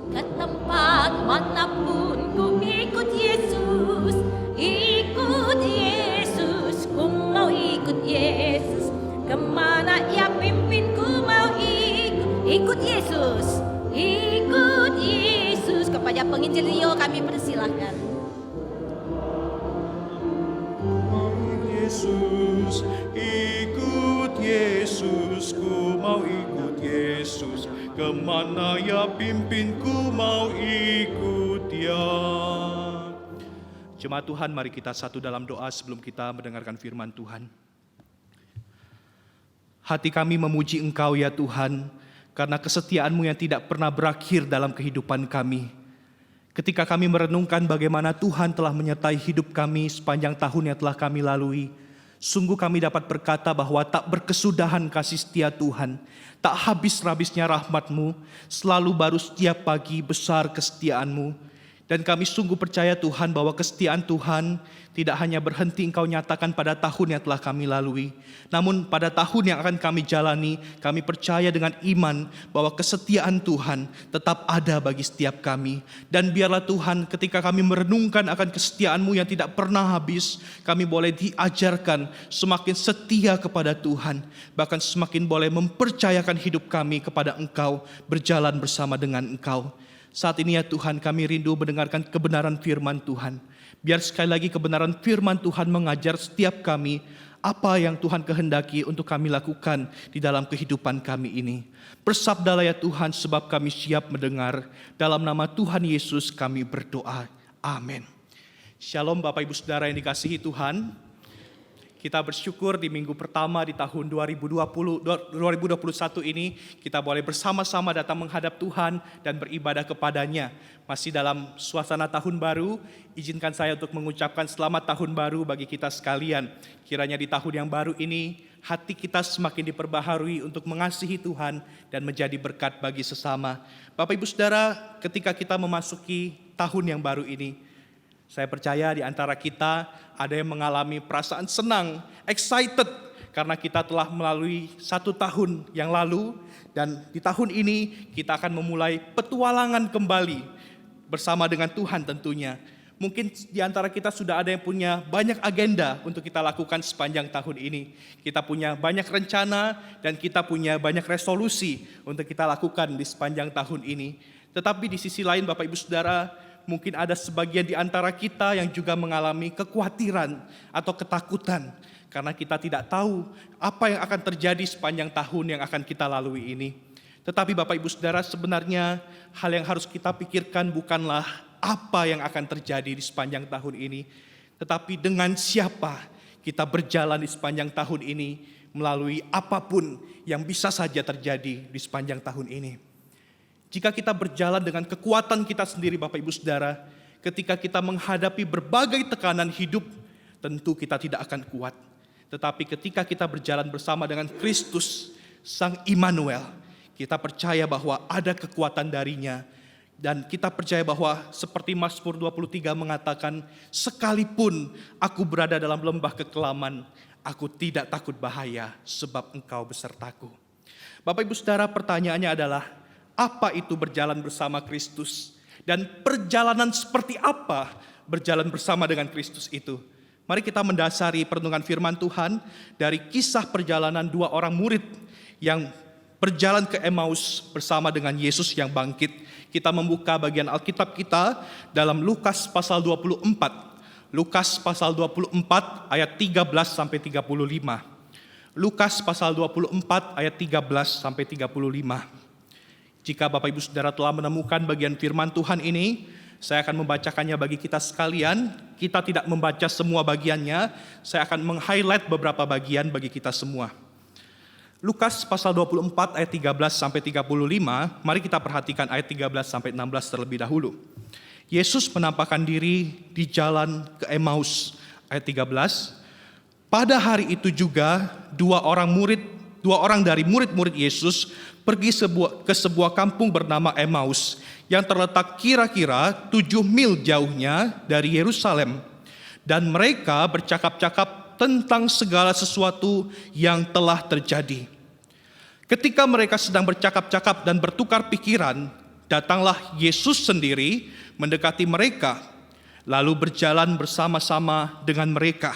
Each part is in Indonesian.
Ke tempat manapun ku ikut Yesus, ku mau ikut Yesus. Kemana ia pimpin ku mau ikut Yesus, ikut Yesus. Kepada penginjil Rio kami persilahkan. Ikut Yesus, ku mau ikut Yesus. Kemana ya pimpin, ku mau ikut Dia. Jemaat Tuhan, mari kita satu dalam doa sebelum kita mendengarkan firman Tuhan. Hati kami memuji Engkau ya Tuhan, karena kesetiaan-Mu yang tidak pernah berakhir dalam kehidupan kami. Ketika kami merenungkan bagaimana Tuhan telah menyertai hidup kami sepanjang tahun yang telah kami lalui, sungguh kami dapat berkata bahwa tak berkesudahan kasih setia Tuhan, tak habis-habisnya rahmat-Mu, selalu baru setiap pagi besar kesetiaan-Mu. Dan kami sungguh percaya Tuhan bahwa kesetiaan Tuhan tidak hanya berhenti Engkau nyatakan pada tahun yang telah kami lalui, namun pada tahun yang akan kami jalani, kami percaya dengan iman bahwa kesetiaan Tuhan tetap ada bagi setiap kami. Dan biarlah Tuhan, ketika kami merenungkan akan kesetiaan-Mu yang tidak pernah habis, kami boleh diajarkan semakin setia kepada Tuhan, bahkan semakin boleh mempercayakan hidup kami kepada Engkau, berjalan bersama dengan Engkau. Saat ini ya Tuhan, kami rindu mendengarkan kebenaran firman Tuhan. Biar sekali lagi kebenaran firman Tuhan mengajar setiap kami apa yang Tuhan kehendaki untuk kami lakukan di dalam kehidupan kami ini. Bersabdalah ya Tuhan, sebab kami siap mendengar. Dalam nama Tuhan Yesus kami berdoa. Amin. Shalom Bapak Ibu Saudara yang dikasihi Tuhan. Kita bersyukur di minggu pertama di tahun 2021 ini kita boleh bersama-sama datang menghadap Tuhan dan beribadah kepadanya. Masih dalam suasana tahun baru, izinkan saya untuk mengucapkan selamat tahun baru bagi kita sekalian. Kiranya di tahun yang baru ini hati kita semakin diperbaharui untuk mengasihi Tuhan dan menjadi berkat bagi sesama. Bapak Ibu Saudara, ketika kita memasuki tahun yang baru ini, saya percaya di antara kita ada yang mengalami perasaan senang, excited, karena kita telah melalui 1 tahun yang lalu, dan di tahun ini kita akan memulai petualangan kembali bersama dengan Tuhan tentunya. Mungkin di antara kita sudah ada yang punya banyak agenda untuk kita lakukan sepanjang tahun ini. Kita punya banyak rencana dan kita punya banyak resolusi untuk kita lakukan di sepanjang tahun ini. Tetapi di sisi lain Bapak Ibu Saudara, mungkin ada sebagian di antara kita yang juga mengalami kekhawatiran atau ketakutan karena kita tidak tahu apa yang akan terjadi sepanjang tahun yang akan kita lalui ini. Tetapi Bapak Ibu Saudara, sebenarnya hal yang harus kita pikirkan bukanlah apa yang akan terjadi di sepanjang tahun ini, tetapi dengan siapa kita berjalan di sepanjang tahun ini melalui apapun yang bisa saja terjadi di sepanjang tahun ini. Jika kita berjalan dengan kekuatan kita sendiri Bapak Ibu Saudara, ketika kita menghadapi berbagai tekanan hidup, tentu kita tidak akan kuat. Tetapi ketika kita berjalan bersama dengan Kristus, Sang Immanuel, kita percaya bahwa ada kekuatan darinya. Dan kita percaya bahwa seperti Mazmur 23 mengatakan, sekalipun aku berada dalam lembah kekelaman, aku tidak takut bahaya sebab Engkau besertaku. Bapak Ibu Saudara, pertanyaannya adalah, apa itu berjalan bersama Kristus? Dan perjalanan seperti apa berjalan bersama dengan Kristus itu? Mari kita mendasari perenungan firman Tuhan dari kisah perjalanan 2 orang murid yang berjalan ke Emmaus bersama dengan Yesus yang bangkit. Kita membuka bagian Alkitab kita dalam Lukas pasal 24. Lukas pasal 24 ayat 13 sampai 35. Lukas pasal 24 ayat 13 sampai 35. Jika Bapak Ibu Saudara telah menemukan bagian firman Tuhan ini, saya akan membacakannya bagi kita sekalian. Kita tidak membaca semua bagiannya, saya akan meng-highlight beberapa bagian bagi kita semua. Lukas pasal 24 ayat 13 sampai 35, mari kita perhatikan ayat 13 sampai 16 terlebih dahulu. Yesus menampakkan diri di jalan ke Emmaus, ayat 13. Pada hari itu juga dua orang dari murid-murid Yesus pergi ke sebuah kampung bernama Emmaus yang terletak kira-kira 7 mil jauhnya dari Yerusalem. Dan mereka bercakap-cakap tentang segala sesuatu yang telah terjadi. Ketika mereka sedang bercakap-cakap dan bertukar pikiran, datanglah Yesus sendiri mendekati mereka, lalu berjalan bersama-sama dengan mereka.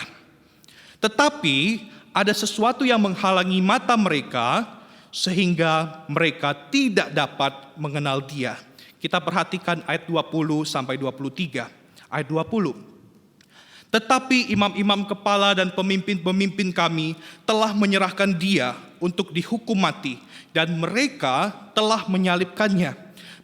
Tetapi ada sesuatu yang menghalangi mata mereka, sehingga mereka tidak dapat mengenal Dia. Kita perhatikan ayat 20 sampai 23. Ayat 20. Tetapi imam-imam kepala dan pemimpin-pemimpin kami telah menyerahkan Dia untuk dihukum mati, dan mereka telah menyalibkannya.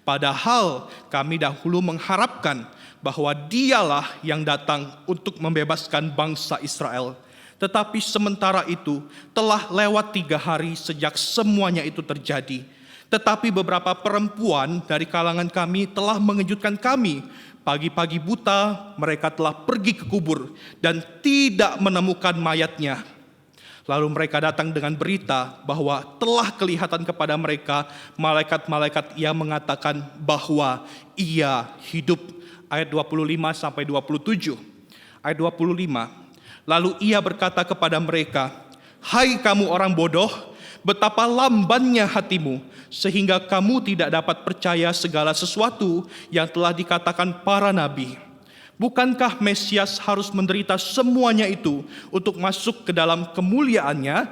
Padahal kami dahulu mengharapkan bahwa Dialah yang datang untuk membebaskan bangsa Israel. Tetapi sementara itu telah lewat 3 hari sejak semuanya itu terjadi. Tetapi beberapa perempuan dari kalangan kami telah mengejutkan kami. Pagi-pagi buta mereka telah pergi ke kubur dan tidak menemukan mayatnya. Lalu mereka datang dengan berita bahwa telah kelihatan kepada mereka malaikat-malaikat yang mengatakan bahwa Ia hidup. Ayat 25 sampai 27. Ayat 25. Lalu Ia berkata kepada mereka, "Hai kamu orang bodoh, betapa lambannya hatimu, sehingga kamu tidak dapat percaya segala sesuatu yang telah dikatakan para nabi. Bukankah Mesias harus menderita semuanya itu untuk masuk ke dalam kemuliaannya?"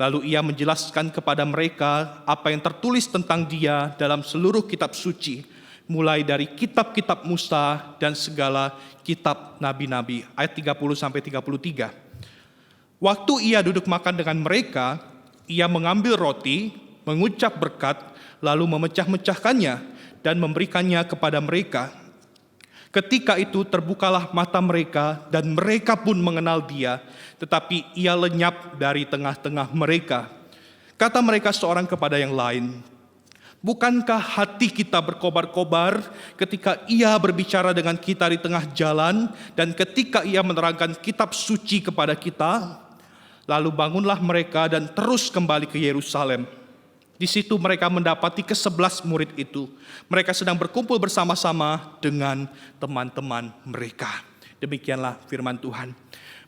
Lalu Ia menjelaskan kepada mereka apa yang tertulis tentang Dia dalam seluruh kitab suci, mulai dari kitab-kitab Musa dan segala kitab nabi-nabi. Ayat 30 sampai 33. Waktu Ia duduk makan dengan mereka, Ia mengambil roti, mengucap berkat, lalu memecah-mecahkannya dan memberikannya kepada mereka. Ketika itu terbukalah mata mereka dan mereka pun mengenal Dia, tetapi Ia lenyap dari tengah-tengah mereka. Kata mereka seorang kepada yang lain, "Bukankah hati kita berkobar-kobar ketika Ia berbicara dengan kita di tengah jalan dan ketika Ia menerangkan kitab suci kepada kita?" Lalu bangunlah mereka dan terus kembali ke Yerusalem. Di situ mereka mendapati ke-11 murid itu. Mereka sedang berkumpul bersama-sama dengan teman-teman mereka. Demikianlah firman Tuhan.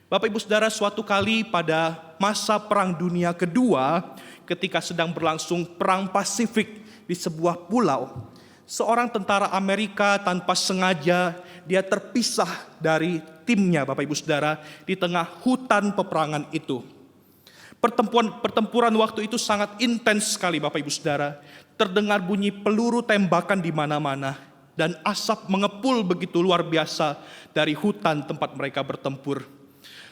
Bapak Ibu Saudara, suatu kali pada masa Perang Dunia Kedua, ketika sedang berlangsung Perang Pasifik di sebuah pulau, seorang tentara Amerika tanpa sengaja dia terpisah dari timnya, Bapak Ibu Saudara, di tengah hutan peperangan itu. Pertempuran waktu itu sangat intens sekali, Bapak Ibu Saudara. Terdengar bunyi peluru tembakan di mana-mana dan asap mengepul begitu luar biasa dari hutan tempat mereka bertempur.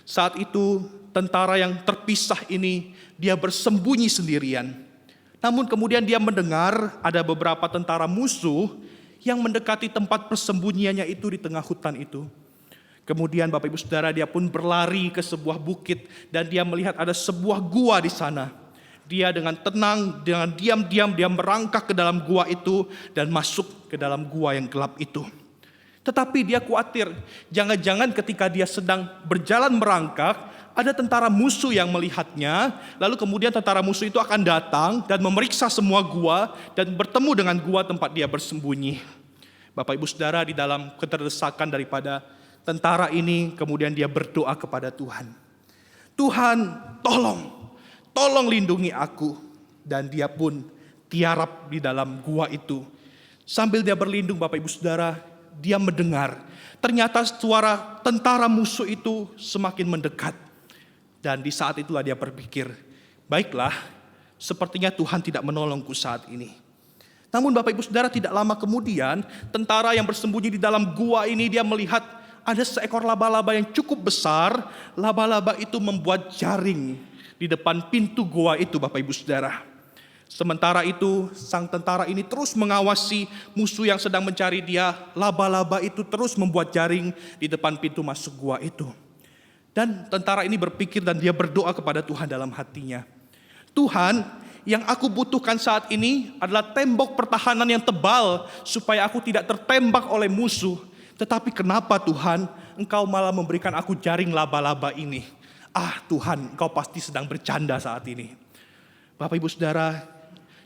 Saat itu tentara yang terpisah ini dia bersembunyi sendirian. Namun kemudian dia mendengar ada beberapa tentara musuh yang mendekati tempat persembunyiannya itu di tengah hutan itu. Kemudian Bapak Ibu Saudara, dia pun berlari ke sebuah bukit dan dia melihat ada sebuah gua di sana. Dia dengan tenang, dengan diam-diam dia merangkak ke dalam gua itu dan masuk ke dalam gua yang gelap itu. Tetapi dia khawatir, jangan-jangan ketika dia sedang berjalan merangkak, ada tentara musuh yang melihatnya, lalu kemudian tentara musuh itu akan datang dan memeriksa semua gua dan bertemu dengan gua tempat dia bersembunyi. Bapak Ibu Saudara, di dalam keterdesakan daripada tentara ini, kemudian dia berdoa kepada Tuhan. "Tuhan, tolong lindungi aku." Dan dia pun tiarap di dalam gua itu. Sambil dia berlindung, Bapak Ibu Saudara, dia mendengar ternyata suara tentara musuh itu semakin mendekat. Dan di saat itulah dia berpikir, "Baiklah, sepertinya Tuhan tidak menolongku saat ini." Namun Bapak Ibu Saudara, tidak lama kemudian tentara yang bersembunyi di dalam gua ini dia melihat ada seekor laba-laba yang cukup besar. Laba-laba itu membuat jaring di depan pintu gua itu, Bapak Ibu Saudara. Sementara itu sang tentara ini terus mengawasi musuh yang sedang mencari dia. Laba-laba itu terus membuat jaring di depan pintu masuk gua itu. Dan tentara ini berpikir dan dia berdoa kepada Tuhan dalam hatinya. "Tuhan, yang aku butuhkan saat ini adalah tembok pertahanan yang tebal supaya aku tidak tertembak oleh musuh. Tetapi kenapa Tuhan, Engkau malah memberikan aku jaring laba-laba ini? Tuhan, Engkau pasti sedang bercanda saat ini." Bapak Ibu Saudara,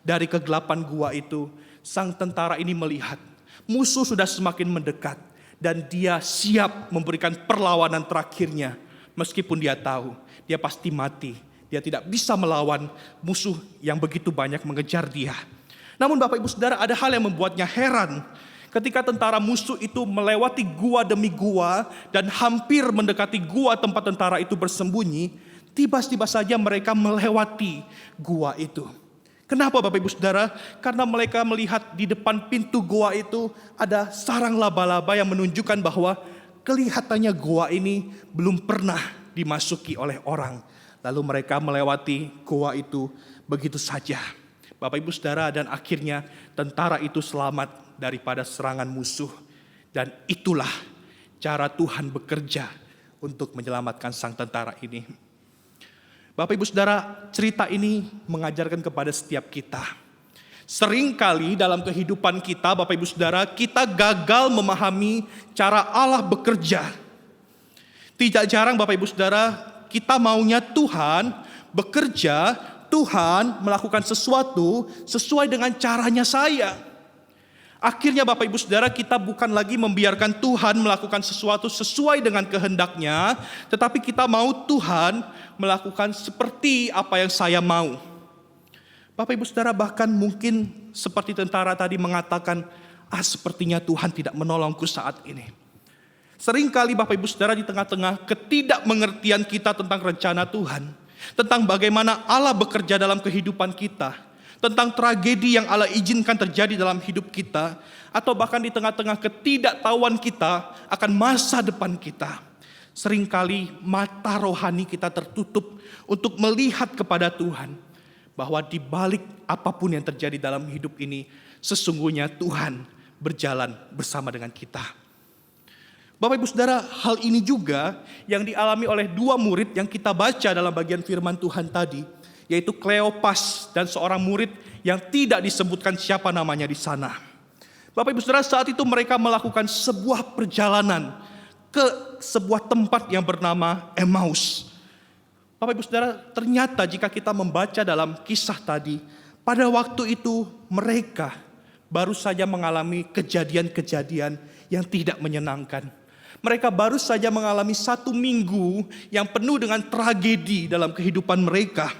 dari kegelapan gua itu, sang tentara ini melihat musuh sudah semakin mendekat dan dia siap memberikan perlawanan terakhirnya. Meskipun dia tahu dia pasti mati, dia tidak bisa melawan musuh yang begitu banyak mengejar dia. Namun Bapak Ibu Saudara, ada hal yang membuatnya heran. Ketika tentara musuh itu melewati gua demi gua dan hampir mendekati gua tempat tentara itu bersembunyi, tiba-tiba saja mereka melewati gua itu. Kenapa Bapak Ibu Saudara? Karena mereka melihat di depan pintu gua itu ada sarang laba-laba yang menunjukkan bahwa kelihatannya gua ini belum pernah dimasuki oleh orang. Lalu mereka melewati gua itu begitu saja. Bapak Ibu Saudara, dan akhirnya tentara itu selamat daripada serangan musuh. Dan itulah cara Tuhan bekerja untuk menyelamatkan sang tentara ini. Bapak Ibu Saudara, cerita ini mengajarkan kepada setiap kita. Seringkali dalam kehidupan kita, Bapak Ibu Saudara, kita gagal memahami cara Allah bekerja. Tidak jarang Bapak Ibu Saudara, kita maunya Tuhan bekerja, Tuhan melakukan sesuatu sesuai dengan caranya saya. Akhirnya Bapak Ibu Saudara, kita bukan lagi membiarkan Tuhan melakukan sesuatu sesuai dengan kehendaknya, tetapi kita mau Tuhan melakukan seperti apa yang saya mau. Bapak Ibu Saudara, bahkan mungkin seperti tentara tadi mengatakan, sepertinya Tuhan tidak menolongku saat ini. Seringkali Bapak Ibu Saudara, di tengah-tengah ketidakmengertian kita tentang rencana Tuhan, tentang bagaimana Allah bekerja dalam kehidupan kita, tentang tragedi yang Allah izinkan terjadi dalam hidup kita, atau bahkan di tengah-tengah ketidaktahuan kita akan masa depan kita, seringkali mata rohani kita tertutup untuk melihat kepada Tuhan, bahwa di balik apapun yang terjadi dalam hidup ini, sesungguhnya Tuhan berjalan bersama dengan kita. Bapak Ibu Saudara, hal ini juga yang dialami oleh dua murid yang kita baca dalam bagian firman Tuhan tadi, yaitu Kleopas dan seorang murid yang tidak disebutkan siapa namanya di sana. Bapak Ibu Saudara, saat itu mereka melakukan sebuah perjalanan ke sebuah tempat yang bernama Emmaus. Bapak Ibu Saudara, ternyata jika kita membaca dalam kisah tadi, pada waktu itu mereka baru saja mengalami kejadian-kejadian yang tidak menyenangkan. Mereka baru saja mengalami 1 minggu yang penuh dengan tragedi dalam kehidupan mereka.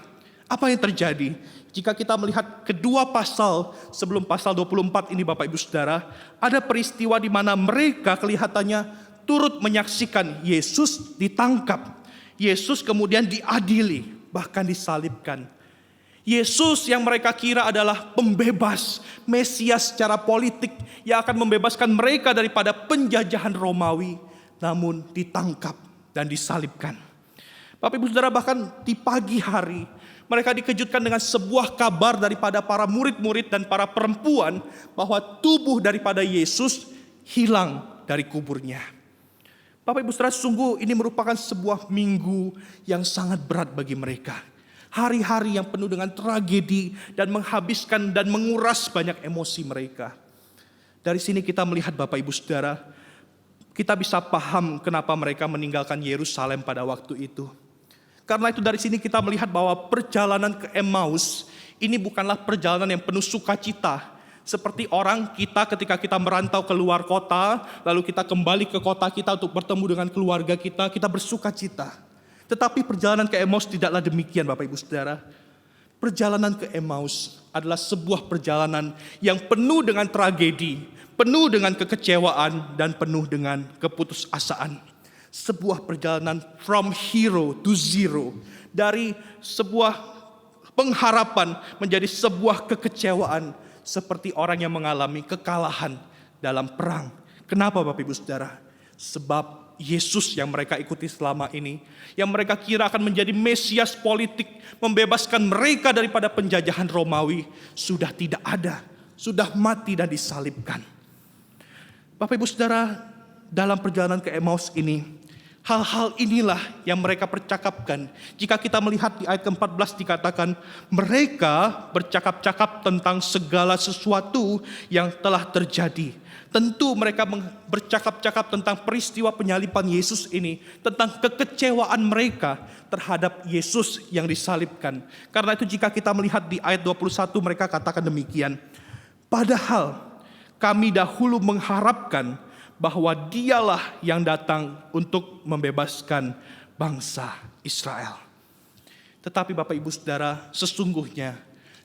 Apa yang terjadi? Jika kita melihat kedua pasal sebelum pasal 24 ini Bapak Ibu Saudara, ada peristiwa di mana mereka kelihatannya turut menyaksikan Yesus ditangkap. Yesus kemudian diadili, bahkan disalibkan. Yesus yang mereka kira adalah pembebas, Mesias secara politik yang akan membebaskan mereka daripada penjajahan Romawi, namun ditangkap dan disalibkan. Bapak Ibu Saudara, bahkan di pagi hari mereka dikejutkan dengan sebuah kabar daripada para murid-murid dan para perempuan bahwa tubuh daripada Yesus hilang dari kuburnya. Bapak Ibu Saudara, sungguh ini merupakan sebuah minggu yang sangat berat bagi mereka. Hari-hari yang penuh dengan tragedi dan menghabiskan dan menguras banyak emosi mereka. Dari sini kita melihat Bapak Ibu Saudara, kita bisa paham kenapa mereka meninggalkan Yerusalem pada waktu itu. Karena itu dari sini kita melihat bahwa perjalanan ke Emmaus ini bukanlah perjalanan yang penuh sukacita. Seperti orang kita ketika kita merantau ke luar kota, lalu kita kembali ke kota kita untuk bertemu dengan keluarga kita, kita bersukacita. Tetapi perjalanan ke Emmaus tidaklah demikian Bapak Ibu Saudara. Perjalanan ke Emmaus adalah sebuah perjalanan yang penuh dengan tragedi, penuh dengan kekecewaan, dan penuh dengan keputusasaan. Sebuah perjalanan from hero to zero. Dari sebuah pengharapan menjadi sebuah kekecewaan. Seperti orang yang mengalami kekalahan dalam perang. Kenapa Bapak Ibu Saudara? Sebab Yesus yang mereka ikuti selama ini, yang mereka kira akan menjadi Mesias politik, membebaskan mereka daripada penjajahan Romawi, sudah tidak ada, sudah mati dan disalibkan. Bapak Ibu Saudara, dalam perjalanan ke Emmaus ini, hal-hal inilah yang mereka percakapkan. Jika kita melihat di ayat ke-14 dikatakan, mereka bercakap-cakap tentang segala sesuatu yang telah terjadi. Tentu mereka bercakap-cakap tentang peristiwa penyaliban Yesus ini, tentang kekecewaan mereka terhadap Yesus yang disalibkan. Karena itu jika kita melihat di ayat 21 mereka katakan demikian. Padahal kami dahulu mengharapkan bahwa dialah yang datang untuk membebaskan bangsa Israel. Tetapi Bapak Ibu Saudara, sesungguhnya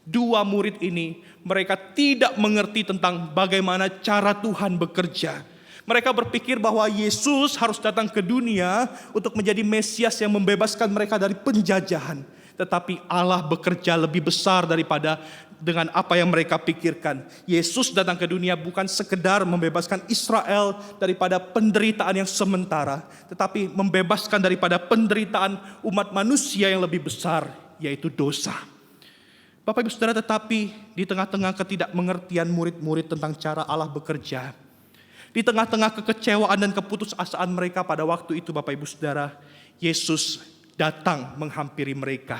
Dua murid ini, mereka tidak mengerti tentang bagaimana cara Tuhan bekerja. Mereka berpikir bahwa Yesus harus datang ke dunia untuk menjadi Mesias yang membebaskan mereka dari penjajahan. Tetapi Allah bekerja lebih besar daripada dengan apa yang mereka pikirkan. Yesus datang ke dunia bukan sekedar membebaskan Israel daripada penderitaan yang sementara, tetapi membebaskan daripada penderitaan umat manusia yang lebih besar, yaitu dosa. Bapak Ibu Saudara, tetapi di tengah-tengah ketidakmengertian murid-murid tentang cara Allah bekerja, di tengah-tengah kekecewaan dan keputusasaan mereka pada waktu itu, Bapak Ibu Saudara, Yesus datang menghampiri mereka.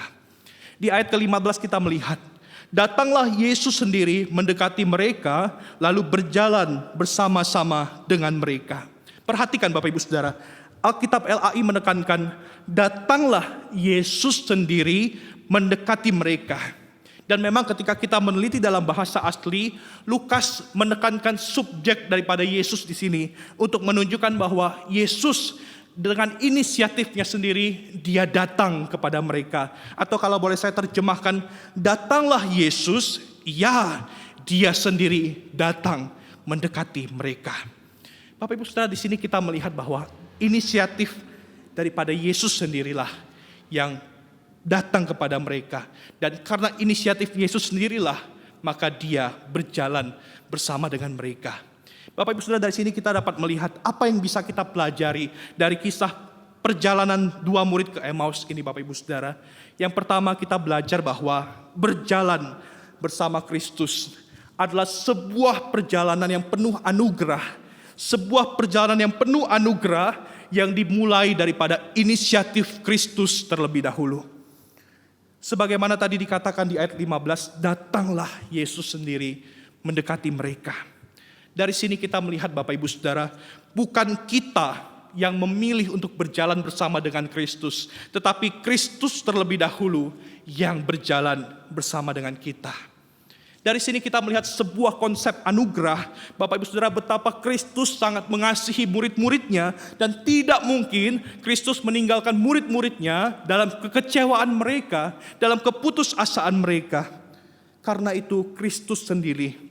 Di ayat ke-15 kita melihat, datanglah Yesus sendiri mendekati mereka, lalu berjalan bersama-sama dengan mereka. Perhatikan Bapak Ibu Saudara, Alkitab LAI menekankan, datanglah Yesus sendiri mendekati mereka. Dan memang ketika kita meneliti dalam bahasa asli, Lukas menekankan subjek daripada Yesus di sini untuk menunjukkan bahwa Yesus dengan inisiatifnya sendiri, dia datang kepada mereka. Atau kalau boleh saya terjemahkan, datanglah Yesus, ya dia sendiri datang mendekati mereka. Bapak Ibu Saudara, di sini kita melihat bahwa inisiatif daripada Yesus sendirilah yang datang kepada mereka. Dan karena inisiatif Yesus sendirilah, maka dia berjalan bersama dengan mereka. Bapak Ibu Saudara, dari sini kita dapat melihat apa yang bisa kita pelajari dari kisah perjalanan dua murid ke Emmaus ini, Bapak Ibu Saudara. Yang pertama, kita belajar bahwa berjalan bersama Kristus adalah sebuah perjalanan yang penuh anugerah. Sebuah perjalanan yang penuh anugerah yang dimulai daripada inisiatif Kristus terlebih dahulu. Sebagaimana tadi dikatakan di ayat 15, datanglah Yesus sendiri mendekati mereka. Dari sini kita melihat Bapak Ibu Saudara, bukan kita yang memilih untuk berjalan bersama dengan Kristus, tetapi Kristus terlebih dahulu yang berjalan bersama dengan kita. Dari sini kita melihat sebuah konsep anugerah, Bapak Ibu Saudara, betapa Kristus sangat mengasihi murid-muridnya, dan tidak mungkin Kristus meninggalkan murid-muridnya dalam kekecewaan mereka, dalam keputusasaan mereka. Karena itu Kristus sendiri,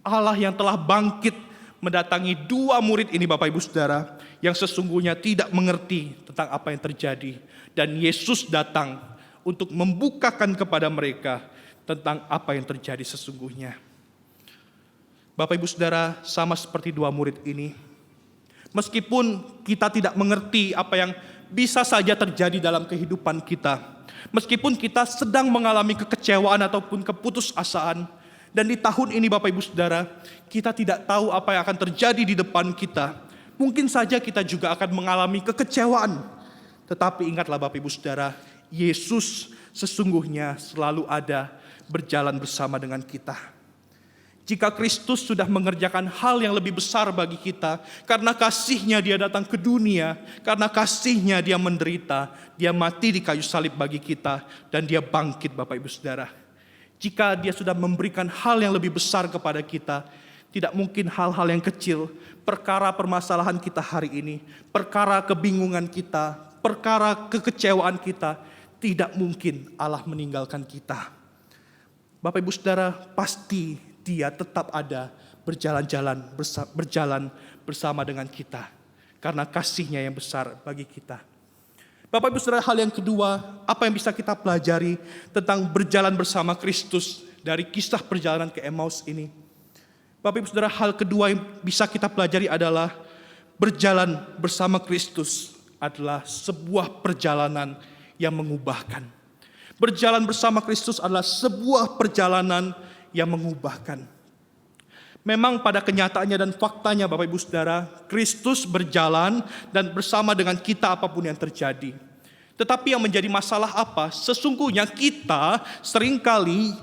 Allah yang telah bangkit mendatangi dua murid ini, Bapak Ibu Saudara, yang sesungguhnya tidak mengerti tentang apa yang terjadi. Dan Yesus datang untuk membukakan kepada mereka tentang apa yang terjadi sesungguhnya. Bapak Ibu Saudara, sama seperti dua murid ini, meskipun kita tidak mengerti apa yang bisa saja terjadi dalam kehidupan kita, meskipun kita sedang mengalami kekecewaan ataupun keputusasaan, dan di tahun ini Bapak Ibu Saudara, kita tidak tahu apa yang akan terjadi di depan kita. Mungkin saja kita juga akan mengalami kekecewaan. Tetapi ingatlah Bapak Ibu Saudara, Yesus sesungguhnya selalu ada berjalan bersama dengan kita. Jika Kristus sudah mengerjakan hal yang lebih besar bagi kita, karena kasih-Nya dia datang ke dunia, karena kasih-Nya dia menderita, dia mati di kayu salib bagi kita, dan dia bangkit Bapak Ibu Saudara. Jika dia sudah memberikan hal yang lebih besar kepada kita, tidak mungkin hal-hal yang kecil, perkara permasalahan kita hari ini, perkara kebingungan kita, perkara kekecewaan kita, tidak mungkin Allah meninggalkan kita. Bapak Ibu Saudara, pasti dia tetap ada berjalan bersama dengan kita, karena kasih-Nya yang besar bagi kita. Bapak Ibu Saudara, hal yang kedua, apa yang bisa kita pelajari tentang berjalan bersama Kristus dari kisah perjalanan ke Emmaus ini? Bapak Ibu Saudara, hal kedua yang bisa kita pelajari adalah berjalan bersama Kristus adalah sebuah perjalanan yang mengubahkan. Berjalan bersama Kristus adalah sebuah perjalanan yang mengubahkan. Memang pada kenyataannya dan faktanya Bapak Ibu Saudara, Kristus berjalan dan bersama dengan kita apapun yang terjadi. Tetapi yang menjadi masalah apa? Sesungguhnya kita seringkali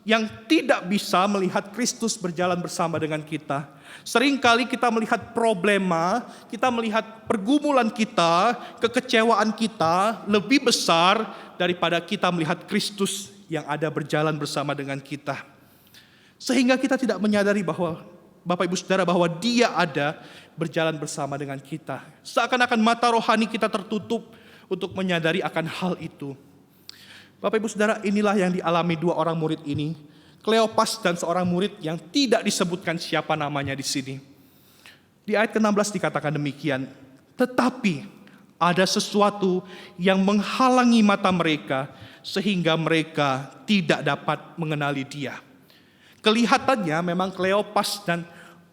yang tidak bisa melihat Kristus berjalan bersama dengan kita. Seringkali kita melihat problema, kita melihat pergumulan kita, kekecewaan kita lebih besar daripada kita melihat Kristus yang ada berjalan bersama dengan kita. Sehingga kita tidak menyadari bahwa Bapak Ibu Saudara, bahwa dia ada berjalan bersama dengan kita. Seakan-akan mata rohani kita tertutup untuk menyadari akan hal itu. Bapak Ibu Saudara, inilah yang dialami dua orang murid ini. Kleopas dan seorang murid yang tidak disebutkan siapa namanya di sini. Di ayat ke-16 dikatakan demikian, tetapi ada sesuatu yang menghalangi mata mereka sehingga mereka tidak dapat mengenali dia. Kelihatannya memang Kleopas dan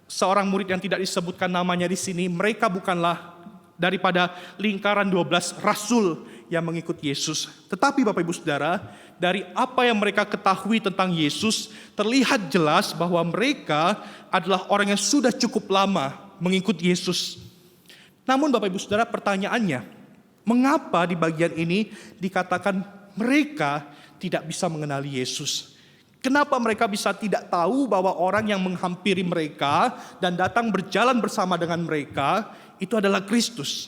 seorang murid yang tidak disebutkan namanya di sini, mereka bukanlah daripada lingkaran 12 rasul yang mengikut Yesus. Tetapi Bapak Ibu Saudara, dari apa yang mereka ketahui tentang Yesus, terlihat jelas bahwa mereka adalah orang yang sudah cukup lama mengikut Yesus. Namun Bapak Ibu Saudara, pertanyaannya, mengapa di bagian ini dikatakan mereka tidak bisa mengenali Yesus? Kenapa mereka bisa tidak tahu bahwa orang yang menghampiri mereka dan datang berjalan bersama dengan mereka itu adalah Kristus?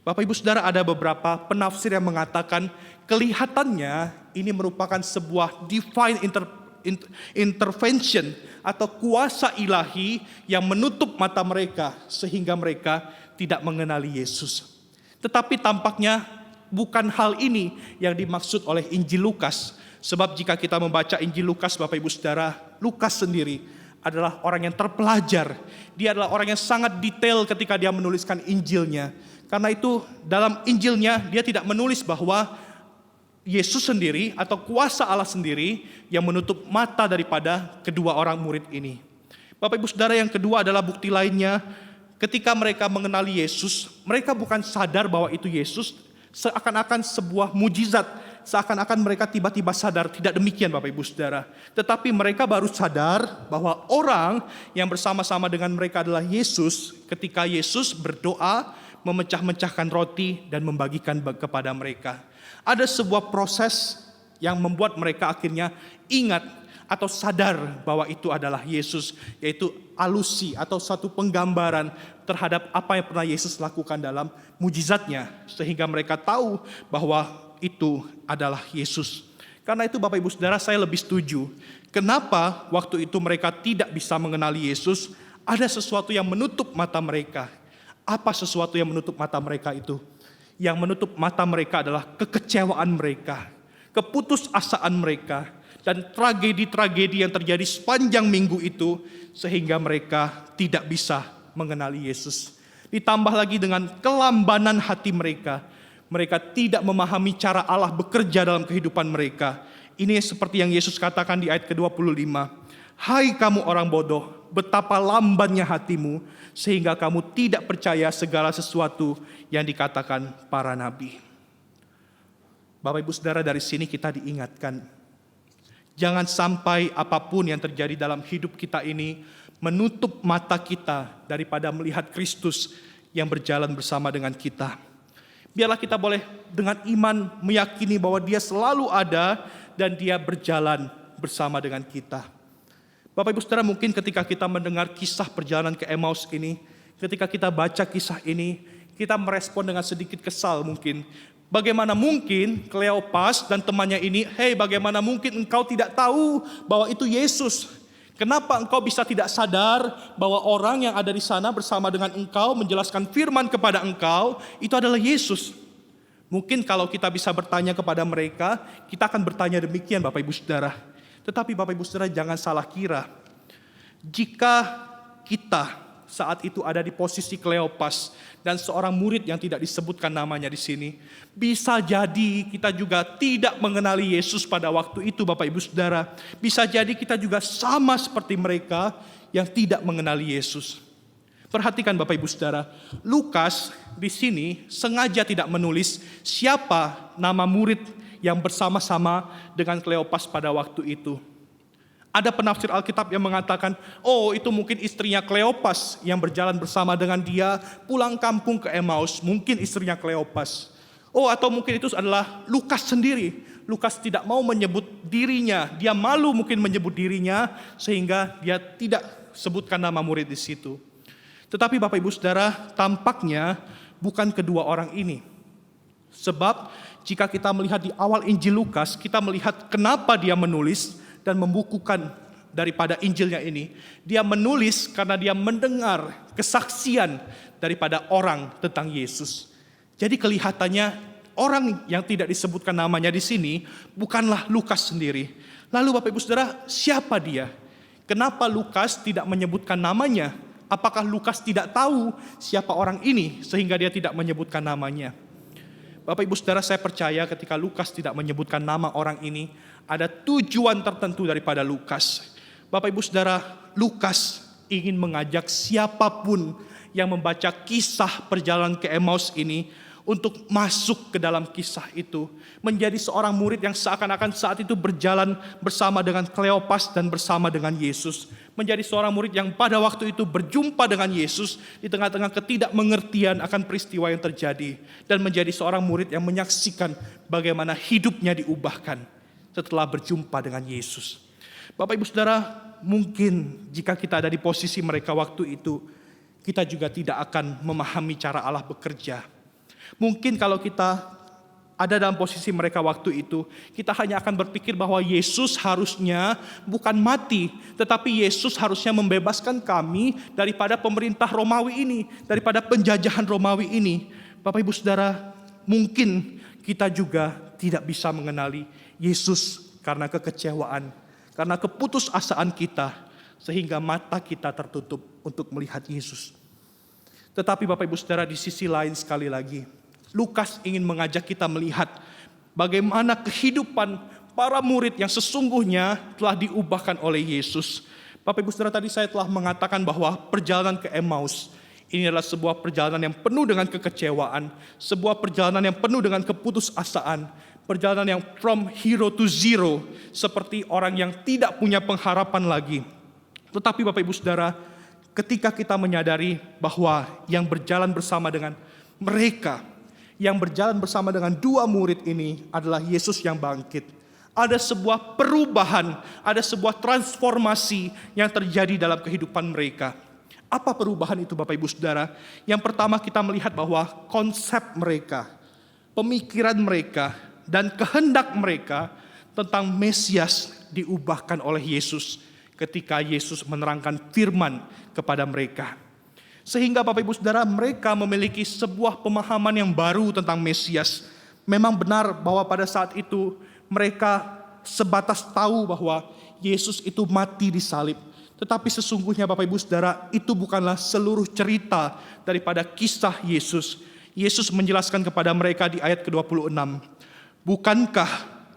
Bapak Ibu Saudara, ada beberapa penafsir yang mengatakan kelihatannya ini merupakan sebuah divine intervention atau kuasa ilahi yang menutup mata mereka sehingga mereka tidak mengenali Yesus. Tetapi tampaknya bukan hal ini yang dimaksud oleh Injil Lukas. Sebab jika kita membaca Injil Lukas, Bapak Ibu Saudara, Lukas sendiri adalah orang yang terpelajar. Dia adalah orang yang sangat detail ketika dia menuliskan Injilnya. Karena itu dalam Injilnya dia tidak menulis bahwa Yesus sendiri atau kuasa Allah sendiri yang menutup mata daripada kedua orang murid ini. Bapak Ibu Saudara, yang kedua adalah bukti lainnya. Ketika mereka mengenali Yesus, mereka bukan sadar bahwa itu Yesus, seakan-akan sebuah mujizat, seakan-akan mereka tiba-tiba sadar. Tidak demikian Bapak Ibu Saudara. Tetapi mereka baru sadar bahwa orang yang bersama-sama dengan mereka adalah Yesus ketika Yesus berdoa, memecah-mecahkan roti dan membagikan kepada mereka. Ada sebuah proses yang membuat mereka akhirnya ingat atau sadar bahwa itu adalah Yesus, yaitu alusi atau satu penggambaran terhadap apa yang pernah Yesus lakukan dalam mujizatnya, sehingga mereka tahu bahwa itu adalah Yesus. Karena itu Bapak Ibu Saudara, saya lebih setuju. Kenapa waktu itu mereka tidak bisa mengenali Yesus? Ada sesuatu yang menutup mata mereka. Apa sesuatu yang menutup mata mereka itu? Yang menutup mata mereka adalah kekecewaan mereka, keputusasaan mereka, dan tragedi-tragedi yang terjadi sepanjang minggu itu, sehingga mereka tidak bisa mengenali Yesus. Ditambah lagi dengan kelambanan hati mereka. Mereka tidak memahami cara Allah bekerja dalam kehidupan mereka. Ini seperti yang Yesus katakan di ayat ke-25. Hai kamu orang bodoh, betapa lambannya hatimu, sehingga kamu tidak percaya segala sesuatu yang dikatakan para nabi. Bapak Ibu Saudara, dari sini kita diingatkan, jangan sampai apapun yang terjadi dalam hidup kita ini menutup mata kita daripada melihat Kristus yang berjalan bersama dengan kita. Biarlah kita boleh dengan iman meyakini bahwa Dia selalu ada dan Dia berjalan bersama dengan kita. Bapak Ibu Saudara, mungkin ketika kita mendengar kisah perjalanan ke Emmaus ini, ketika kita baca kisah ini, kita merespon dengan sedikit kesal mungkin. Bagaimana mungkin Kleopas dan temannya ini, bagaimana mungkin engkau tidak tahu bahwa itu Yesus? Kenapa engkau bisa tidak sadar bahwa orang yang ada di sana bersama dengan engkau menjelaskan firman kepada engkau, itu adalah Yesus? Mungkin kalau kita bisa bertanya kepada mereka, kita akan bertanya demikian Bapak Ibu Saudara. Tetapi Bapak Ibu Saudara, jangan salah kira. Jika kita saat itu ada di posisi Kleopas dan seorang murid yang tidak disebutkan namanya di sini, bisa jadi kita juga tidak mengenali Yesus pada waktu itu Bapak Ibu Saudara. Bisa jadi kita juga sama seperti mereka yang tidak mengenali Yesus. Perhatikan Bapak Ibu Saudara, Lukas di sini sengaja tidak menulis siapa nama murid yang bersama-sama dengan Kleopas pada waktu itu. Ada penafsir Alkitab yang mengatakan, itu mungkin istrinya Kleopas yang berjalan bersama dengan dia pulang kampung ke Emmaus, mungkin istrinya Kleopas. Atau mungkin itu adalah Lukas sendiri. Lukas tidak mau menyebut dirinya, dia malu mungkin menyebut dirinya sehingga dia tidak sebutkan nama murid di situ. Tetapi Bapak Ibu Saudara, tampaknya bukan kedua orang ini. Sebab jika kita melihat di awal Injil Lukas, kita melihat kenapa dia menulis dan membukukan daripada Injilnya ini. Dia menulis karena dia mendengar kesaksian daripada orang tentang Yesus. Jadi kelihatannya orang yang tidak disebutkan namanya di sini bukanlah Lukas sendiri. Lalu Bapak Ibu Saudara, siapa dia? Kenapa Lukas tidak menyebutkan namanya? Apakah Lukas tidak tahu siapa orang ini sehingga dia tidak menyebutkan namanya? Bapak Ibu Saudara, saya percaya ketika Lukas tidak menyebutkan nama orang ini, ada tujuan tertentu daripada Lukas. Bapak Ibu Saudara, Lukas ingin mengajak siapapun yang membaca kisah perjalanan ke Emmaus ini untuk masuk ke dalam kisah itu, menjadi seorang murid yang seakan-akan saat itu berjalan bersama dengan Kleopas dan bersama dengan Yesus, menjadi seorang murid yang pada waktu itu berjumpa dengan Yesus di tengah-tengah ketidakmengertian akan peristiwa yang terjadi, dan menjadi seorang murid yang menyaksikan bagaimana hidupnya diubahkan setelah berjumpa dengan Yesus. Bapak Ibu Saudara, mungkin jika kita ada di posisi mereka waktu itu, kita juga tidak akan memahami cara Allah bekerja. Mungkin kalau kita ada dalam posisi mereka waktu itu, kita hanya akan berpikir bahwa Yesus harusnya bukan mati, tetapi Yesus harusnya membebaskan kami daripada pemerintah Romawi ini, daripada penjajahan Romawi ini. Bapak Ibu Saudara, mungkin kita juga tidak bisa mengenali Yesus karena kekecewaan, karena keputusasaan kita, sehingga mata kita tertutup untuk melihat Yesus. Tetapi Bapak Ibu Saudara, di sisi lain sekali lagi, Lukas ingin mengajak kita melihat bagaimana kehidupan para murid yang sesungguhnya telah diubahkan oleh Yesus. Bapak Ibu Saudara, tadi saya telah mengatakan bahwa perjalanan ke Emmaus ini adalah sebuah perjalanan yang penuh dengan kekecewaan, sebuah perjalanan yang penuh dengan keputusasaan, perjalanan yang from hero to zero, seperti orang yang tidak punya pengharapan lagi. Tetapi Bapak Ibu Saudara, ketika kita menyadari bahwa yang berjalan bersama dengan mereka, yang berjalan bersama dengan dua murid ini adalah Yesus yang bangkit, ada sebuah perubahan, ada sebuah transformasi yang terjadi dalam kehidupan mereka. Apa perubahan itu Bapak Ibu Saudara? Yang pertama, kita melihat bahwa konsep mereka, pemikiran mereka, dan kehendak mereka tentang Mesias diubahkan oleh Yesus ketika Yesus menerangkan firman kepada mereka. Sehingga Bapak Ibu Saudara, mereka memiliki sebuah pemahaman yang baru tentang Mesias. Memang benar bahwa pada saat itu mereka sebatas tahu bahwa Yesus itu mati di salib. Tetapi sesungguhnya Bapak Ibu Saudara, itu bukanlah seluruh cerita daripada kisah Yesus. Yesus menjelaskan kepada mereka di ayat ke-26, bukankah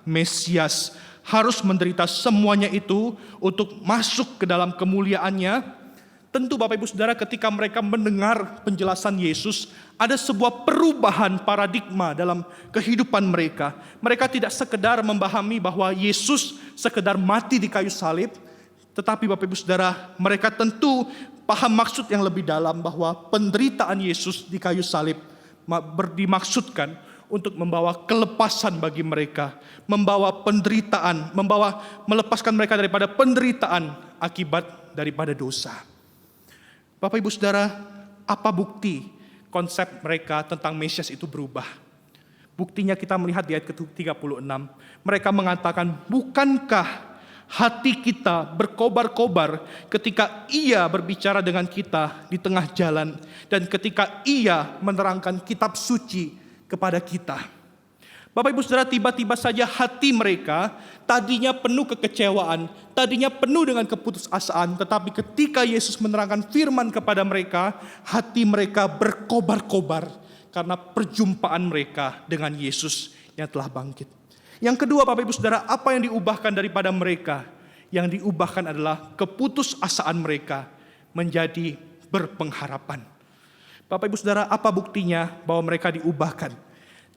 Mesias harus menderita semuanya itu untuk masuk ke dalam kemuliaannya? Tentu Bapak Ibu Saudara, ketika mereka mendengar penjelasan Yesus, ada sebuah perubahan paradigma dalam kehidupan mereka. Mereka tidak sekedar memahami bahwa Yesus sekedar mati di kayu salib, tetapi Bapak Ibu Saudara, mereka tentu paham maksud yang lebih dalam bahwa penderitaan Yesus di kayu salib dimaksudkan untuk membawa kelepasan bagi mereka, membawa penderitaan, melepaskan mereka daripada penderitaan akibat daripada dosa. Bapak Ibu Saudara, apa bukti konsep mereka tentang Mesias itu berubah? Buktinya kita melihat di ayat ke-36. Mereka mengatakan, bukankah hati kita berkobar-kobar ketika Ia berbicara dengan kita di tengah jalan, dan ketika Ia menerangkan kitab suci kepada kita. Bapak Ibu Saudara, tiba-tiba saja hati mereka tadinya penuh kekecewaan, tadinya penuh dengan keputusasaan, tetapi ketika Yesus menerangkan firman kepada mereka, hati mereka berkobar-kobar karena perjumpaan mereka dengan Yesus yang telah bangkit. Yang kedua Bapak Ibu Saudara, apa yang diubahkan daripada mereka? Yang diubahkan adalah keputusasaan mereka menjadi berpengharapan. Bapak Ibu Saudara, apa buktinya bahwa mereka diubahkan?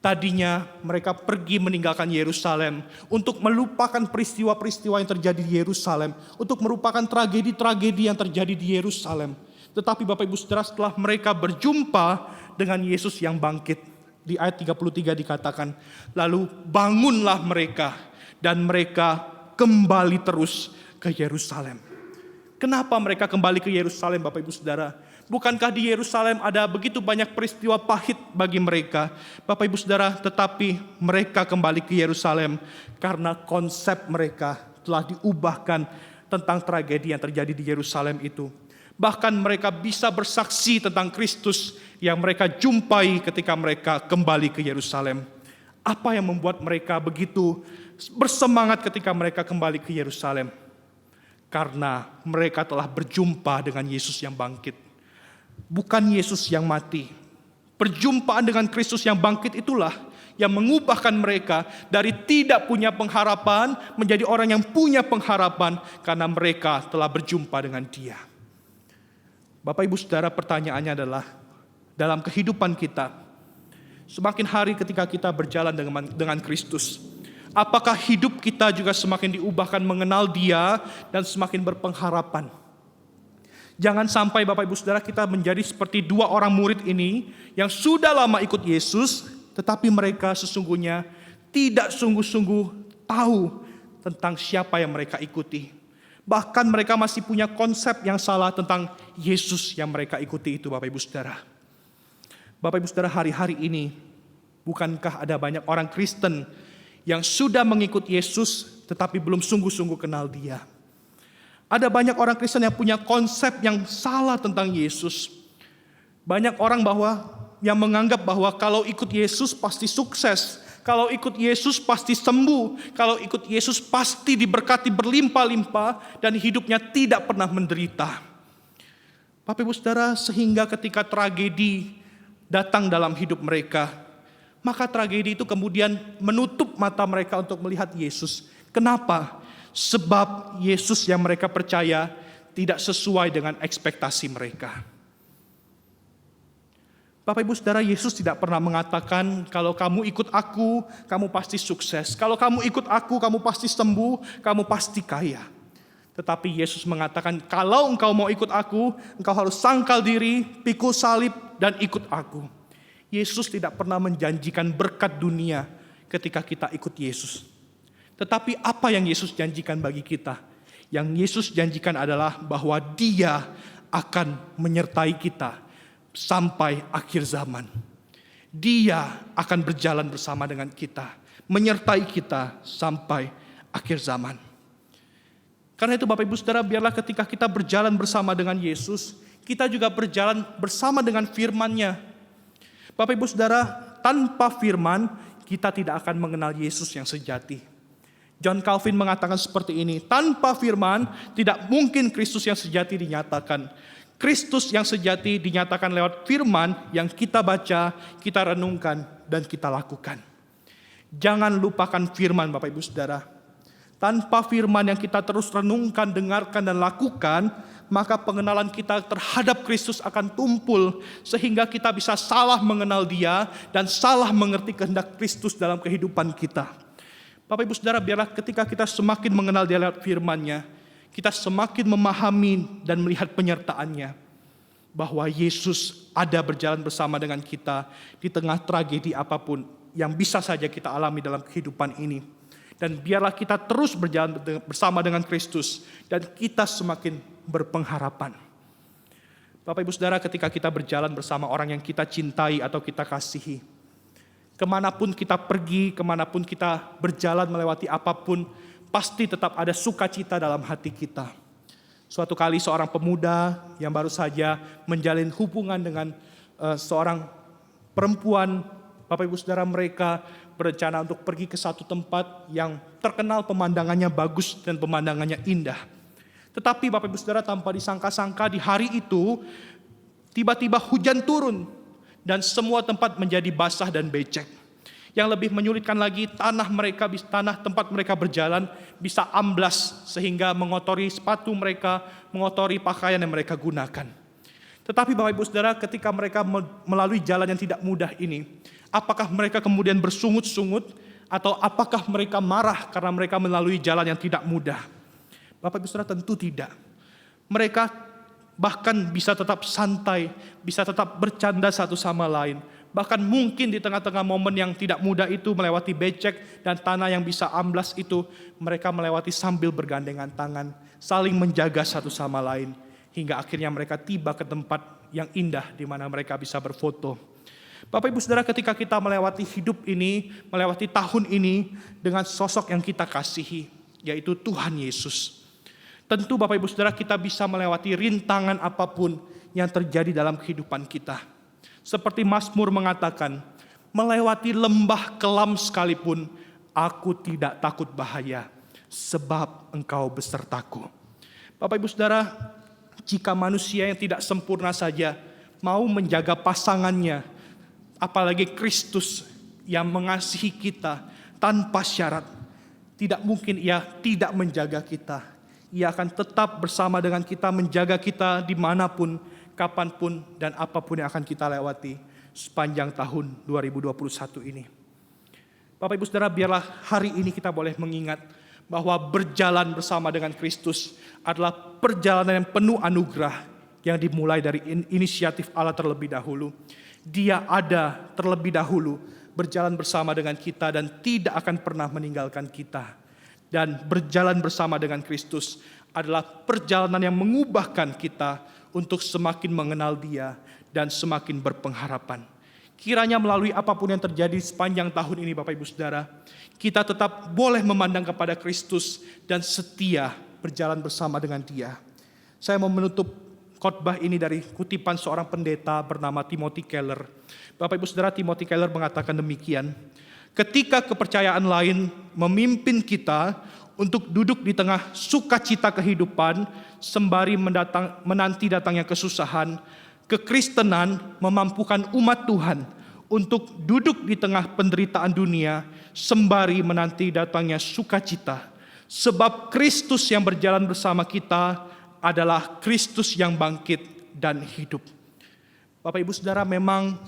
Tadinya mereka pergi meninggalkan Yerusalem untuk melupakan peristiwa-peristiwa yang terjadi di Yerusalem, untuk melupakan tragedi-tragedi yang terjadi di Yerusalem. Tetapi Bapak Ibu Saudara, setelah mereka berjumpa dengan Yesus yang bangkit, di ayat 33 dikatakan, lalu bangunlah mereka dan mereka kembali terus ke Yerusalem. Kenapa mereka kembali ke Yerusalem Bapak Ibu Saudara? Bukankah di Yerusalem ada begitu banyak peristiwa pahit bagi mereka, Bapak Ibu Saudara, tetapi mereka kembali ke Yerusalem karena konsep mereka telah diubahkan tentang tragedi yang terjadi di Yerusalem itu. Bahkan mereka bisa bersaksi tentang Kristus yang mereka jumpai ketika mereka kembali ke Yerusalem. Apa yang membuat mereka begitu bersemangat ketika mereka kembali ke Yerusalem? Karena mereka telah berjumpa dengan Yesus yang bangkit. Bukan Yesus yang mati. Perjumpaan dengan Kristus yang bangkit itulah yang mengubahkan mereka dari tidak punya pengharapan menjadi orang yang punya pengharapan karena mereka telah berjumpa dengan Dia. Bapak Ibu Saudara, pertanyaannya adalah dalam kehidupan kita, semakin hari ketika kita berjalan dengan Kristus, apakah hidup kita juga semakin diubahkan mengenal Dia dan semakin berpengharapan? Jangan sampai Bapak Ibu Saudara kita menjadi seperti dua orang murid ini yang sudah lama ikut Yesus, tetapi mereka sesungguhnya tidak sungguh-sungguh tahu tentang siapa yang mereka ikuti. Bahkan mereka masih punya konsep yang salah tentang Yesus yang mereka ikuti itu, Bapak Ibu Saudara. Bapak Ibu Saudara, hari-hari ini bukankah ada banyak orang Kristen yang sudah mengikut Yesus tetapi belum sungguh-sungguh kenal Dia? Ada banyak orang Kristen yang punya konsep yang salah tentang Yesus. Banyak orang yang menganggap bahwa kalau ikut Yesus pasti sukses, kalau ikut Yesus pasti sembuh, kalau ikut Yesus pasti diberkati berlimpah-limpah dan hidupnya tidak pernah menderita. Bapak Ibu Saudara, sehingga ketika tragedi datang dalam hidup mereka, maka tragedi itu kemudian menutup mata mereka untuk melihat Yesus. Kenapa? Sebab Yesus yang mereka percaya tidak sesuai dengan ekspektasi mereka. Bapak Ibu Saudara, Yesus tidak pernah mengatakan kalau kamu ikut aku, kamu pasti sukses. Kalau kamu ikut aku, kamu pasti sembuh, kamu pasti kaya. Tetapi Yesus mengatakan kalau engkau mau ikut aku, engkau harus sangkal diri, pikul salib, dan ikut aku. Yesus tidak pernah menjanjikan berkat dunia ketika kita ikut Yesus. Tetapi apa yang Yesus janjikan bagi kita? Yang Yesus janjikan adalah bahwa Dia akan menyertai kita sampai akhir zaman. Dia akan berjalan bersama dengan kita, menyertai kita sampai akhir zaman. Karena itu Bapak Ibu Saudara, biarlah ketika kita berjalan bersama dengan Yesus, kita juga berjalan bersama dengan firman-Nya. Bapak Ibu Saudara, tanpa firman, kita tidak akan mengenal Yesus yang sejati. John Calvin mengatakan seperti ini, tanpa firman, tidak mungkin Kristus yang sejati dinyatakan. Kristus yang sejati dinyatakan lewat firman yang kita baca, kita renungkan, dan kita lakukan. Jangan lupakan firman Bapak Ibu Saudara. Tanpa firman yang kita terus renungkan, dengarkan, dan lakukan, maka pengenalan kita terhadap Kristus akan tumpul, sehingga kita bisa salah mengenal Dia dan salah mengerti kehendak Kristus dalam kehidupan kita. Bapak Ibu Saudara, biarlah ketika kita semakin mengenal Dia lewat firman-Nya, kita semakin memahami dan melihat penyertaan-Nya, bahwa Yesus ada berjalan bersama dengan kita di tengah tragedi apapun yang bisa saja kita alami dalam kehidupan ini. Dan biarlah kita terus berjalan bersama dengan Kristus dan kita semakin berpengharapan. Bapak Ibu Saudara, ketika kita berjalan bersama orang yang kita cintai atau kita kasihi, kemanapun kita pergi, kemanapun kita berjalan melewati apapun, pasti tetap ada sukacita dalam hati kita. Suatu kali seorang pemuda yang baru saja menjalin hubungan dengan seorang perempuan, Bapak Ibu Saudara, mereka berencana untuk pergi ke satu tempat yang terkenal pemandangannya bagus dan pemandangannya indah. Tetapi Bapak Ibu Saudara, tanpa disangka-sangka di hari itu tiba-tiba hujan turun dan semua tempat menjadi basah dan becek. Yang lebih menyulitkan lagi, tanah tempat mereka berjalan bisa amblas sehingga mengotori sepatu mereka, mengotori pakaian yang mereka gunakan. Tetapi Bapak Ibu Saudara, ketika mereka melalui jalan yang tidak mudah ini, apakah mereka kemudian bersungut-sungut atau apakah mereka marah karena mereka melalui jalan yang tidak mudah? Bapak Ibu Saudara, tentu tidak. Mereka bahkan bisa tetap santai, bisa tetap bercanda satu sama lain. Bahkan mungkin di tengah-tengah momen yang tidak mudah itu, melewati becek dan tanah yang bisa amblas itu, mereka melewati sambil bergandengan tangan, saling menjaga satu sama lain, hingga akhirnya mereka tiba ke tempat yang indah di mana mereka bisa berfoto. Bapak Ibu Saudara, ketika kita melewati hidup ini, melewati tahun ini dengan sosok yang kita kasihi, yaitu Tuhan Yesus. Tentu Bapak Ibu Saudara, kita bisa melewati rintangan apapun yang terjadi dalam kehidupan kita. Seperti Mazmur mengatakan, melewati lembah kelam sekalipun, aku tidak takut bahaya, sebab Engkau besertaku. Bapak Ibu Saudara, jika manusia yang tidak sempurna saja mau menjaga pasangannya, apalagi Kristus yang mengasihi kita tanpa syarat, tidak mungkin Ia tidak menjaga kita. Ia akan tetap bersama dengan kita, menjaga kita dimanapun, kapanpun, dan apapun yang akan kita lewati sepanjang tahun 2021 ini. Bapak Ibu Saudara, biarlah hari ini kita boleh mengingat bahwa berjalan bersama dengan Kristus adalah perjalanan yang penuh anugerah yang dimulai dari inisiatif Allah terlebih dahulu. Dia ada terlebih dahulu berjalan bersama dengan kita dan tidak akan pernah meninggalkan kita. Dan berjalan bersama dengan Kristus adalah perjalanan yang mengubahkan kita untuk semakin mengenal Dia dan semakin berpengharapan. Kiranya melalui apapun yang terjadi sepanjang tahun ini Bapak Ibu Saudara, kita tetap boleh memandang kepada Kristus dan setia berjalan bersama dengan Dia. Saya mau menutup khotbah ini dari kutipan seorang pendeta bernama Timothy Keller. Bapak Ibu Saudara, Timothy Keller mengatakan demikian, ketika kepercayaan lain memimpin kita untuk duduk di tengah sukacita kehidupan sembari menanti datangnya kesusahan, kekristenan memampukan umat Tuhan untuk duduk di tengah penderitaan dunia sembari menanti datangnya sukacita. Sebab Kristus yang berjalan bersama kita adalah Kristus yang bangkit dan hidup. Bapak Ibu Saudara, memang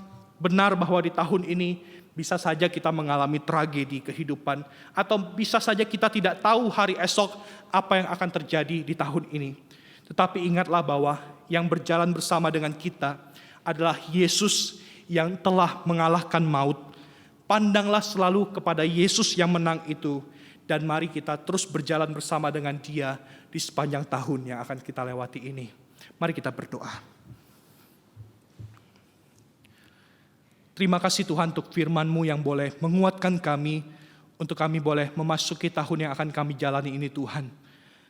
benar bahwa di tahun ini bisa saja kita mengalami tragedi kehidupan, atau bisa saja kita tidak tahu hari esok apa yang akan terjadi di tahun ini. Tetapi ingatlah bahwa yang berjalan bersama dengan kita adalah Yesus yang telah mengalahkan maut. Pandanglah selalu kepada Yesus yang menang itu, dan mari kita terus berjalan bersama dengan Dia di sepanjang tahun yang akan kita lewati ini. Mari kita berdoa. Terima kasih Tuhan untuk firman-Mu yang boleh menguatkan kami, untuk kami boleh memasuki tahun yang akan kami jalani ini Tuhan.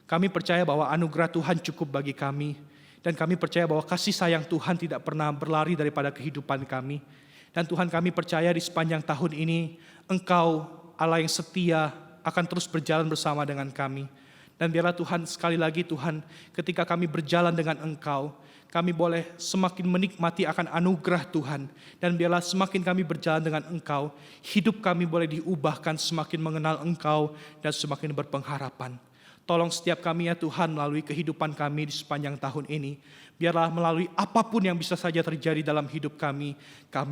Kami percaya bahwa anugerah Tuhan cukup bagi kami, dan kami percaya bahwa kasih sayang Tuhan tidak pernah berlari daripada kehidupan kami. Dan Tuhan, kami percaya di sepanjang tahun ini Engkau Allah yang setia akan terus berjalan bersama dengan kami. Dan biarlah Tuhan, sekali lagi Tuhan, ketika kami berjalan dengan Engkau, kami boleh semakin menikmati akan anugerah Tuhan. Dan biarlah semakin kami berjalan dengan Engkau, hidup kami boleh diubahkan semakin mengenal Engkau dan semakin berpengharapan. Tolong setiap kami ya Tuhan, melalui kehidupan kami di sepanjang tahun ini, biarlah melalui apapun yang bisa saja terjadi dalam hidup kami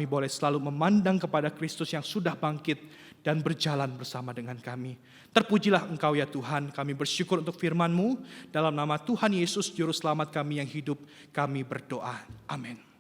boleh selalu memandang kepada Kristus yang sudah bangkit dan berjalan bersama dengan kami. Terpujilah Engkau ya Tuhan, kami bersyukur untuk firman-Mu. Dalam nama Tuhan Yesus, Juru Selamat kami yang hidup, kami berdoa. Amin.